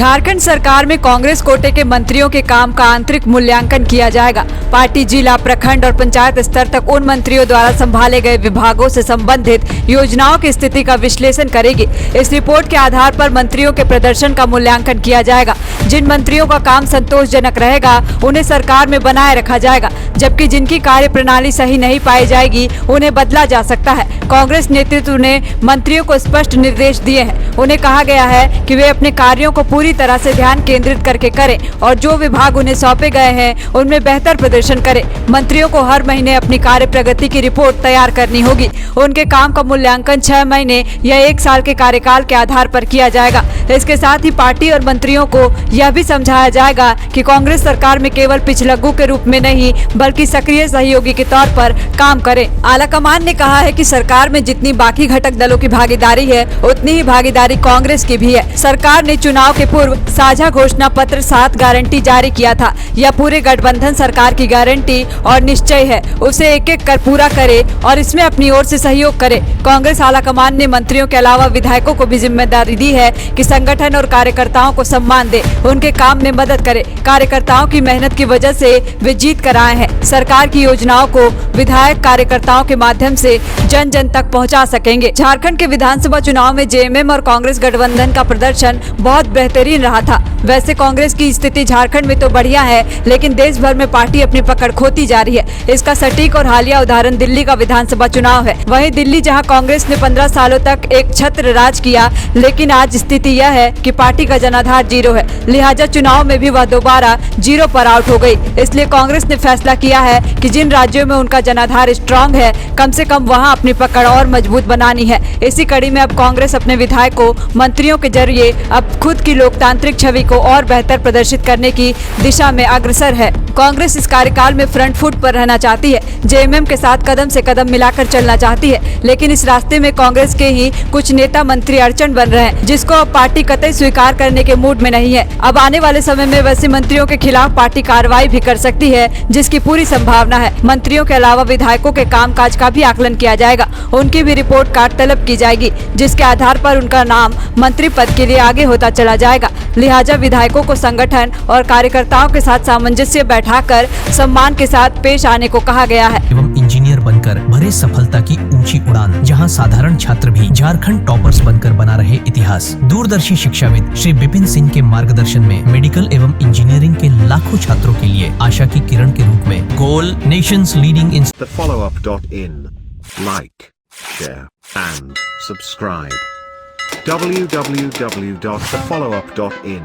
झारखंड सरकार में कांग्रेस कोटे के मंत्रियों के काम का आंतरिक मूल्यांकन किया जाएगा। पार्टी जिला, प्रखंड और पंचायत स्तर तक उन मंत्रियों द्वारा संभाले गए विभागों से संबंधित योजनाओं की स्थिति का विश्लेषण करेगी। इस रिपोर्ट के आधार पर मंत्रियों के प्रदर्शन का मूल्यांकन किया जाएगा। जिन मंत्रियों का काम संतोषजनक रहेगा उन्हें सरकार में बनाए रखा जाएगा, जबकि जिनकी कार्य प्रणाली सही नहीं पाई जाएगी उन्हें बदला जा सकता है। कांग्रेस नेतृत्व ने मंत्रियों को स्पष्ट निर्देश दिए हैं। उन्हें कहा गया है कि वे अपने कार्यों को पूरी तरह से ध्यान केंद्रित करके करें और जो विभाग उन्हें सौंपे गए हैं उनमें बेहतर प्रदर्शन करें। मंत्रियों को हर महीने अपनी कार्य प्रगति की रिपोर्ट तैयार करनी होगी। उनके काम का मूल्यांकन 6 महीने या 1 साल के कार्यकाल के आधार पर किया जाएगा। इसके साथ ही पार्टी और मंत्रियों को यह भी समझाया जाएगा कि कांग्रेस सरकार में केवल पिछलग्गू के रूप में नहीं बल्कि सक्रिय सहयोगी के तौर पर काम करें। आलाकमान ने कहा है कि सरकार में जितनी बाकी घटक दलों की भागीदारी है उतनी ही भागीदारी कांग्रेस की भी है। सरकार ने चुनाव के पूर्व साझा घोषणा पत्र 7 गारंटी जारी किया था। यह पूरे गठबंधन सरकार की गारंटी और निश्चय है उसे एक एक कर पूरा करे और इसमें अपनी ओर से सहयोग करे। कांग्रेस आलाकमान ने मंत्रियों के अलावा विधायकों को भी जिम्मेदारी दी है कि संगठन और कार्यकर्ताओं को सम्मान दे, उनके काम में मदद करे। कार्यकर्ताओं की मेहनत की वजह से वे जीत कर आए हैं। सरकार की योजनाओं को विधायक कार्यकर्ताओं के माध्यम से जन जन तक पहुंचा सकेंगे। झारखंड के विधानसभा चुनाव में जेएमएम और कांग्रेस गठबंधन का प्रदर्शन बहुत बेहतरीन रहा था। वैसे कांग्रेस की स्थिति झारखंड में तो बढ़िया है, लेकिन देश भर में पार्टी अपनी पकड़ खोती जा रही है। इसका सटीक और हालिया उदाहरण दिल्ली का विधानसभा चुनाव है। वहीं दिल्ली, जहां कांग्रेस ने 15 सालों तक एक छत्र राज किया, लेकिन आज स्थिति यह है कि पार्टी का जनाधार 0 है। लिहाजा चुनाव में भी वह दोबारा 0 पर आउट हो गई। इसलिए कांग्रेस ने फैसला किया है कि जिन राज्यों में उनका जनाधार स्ट्रांग है, कम से कम वहां अपनी पकड़ और मजबूत बनानी है। इसी कड़ी में अब कांग्रेस अपने विधायकों, मंत्रियों के जरिए अब खुद की लोकतांत्रिक छवि को और बेहतर प्रदर्शित करने की दिशा में अग्रसर है। कांग्रेस इस कार्यकाल में फ्रंट फुट पर रहना चाहती है, जेएमएम के साथ कदम से कदम मिलाकर चलना चाहती है, लेकिन इस रास्ते में कांग्रेस के ही कुछ नेता मंत्री अड़चन बन रहे हैं, जिसको अब पार्टी कतई स्वीकार करने के मूड में नहीं है। अब आने वाले समय में वैसे मंत्रियों के खिलाफ पार्टी कार्रवाई भी कर सकती है, जिसकी पूरी संभावना है। मंत्रियों के अलावा विधायकों के कामकाज का भी आकलन किया जाएगा। उनकी भी रिपोर्ट कार्ड तलब की जाएगी, जिसके आधार पर उनका नाम मंत्री पद के लिए आगे होता चला जाएगा। लिहाजा विधायकों को संगठन और कार्यकर्ताओं के साथ सामंजस्य बैठाकर सम्मान के साथ पेश आने को कहा गया है। एवं इंजीनियर बनकर भरे सफलता की ऊंची उड़ान, जहां साधारण छात्र भी झारखंड टॉपर्स बनकर बना रहे इतिहास। दूरदर्शी शिक्षाविद श्री विपिन सिंह के मार्गदर्शन में मेडिकल एवं इंजीनियरिंग के लाखों छात्रों के लिए आशा की किरण के रूप में गोल nations leading in thefollowup.in. Like, share and subscribe. www.thefollowup.in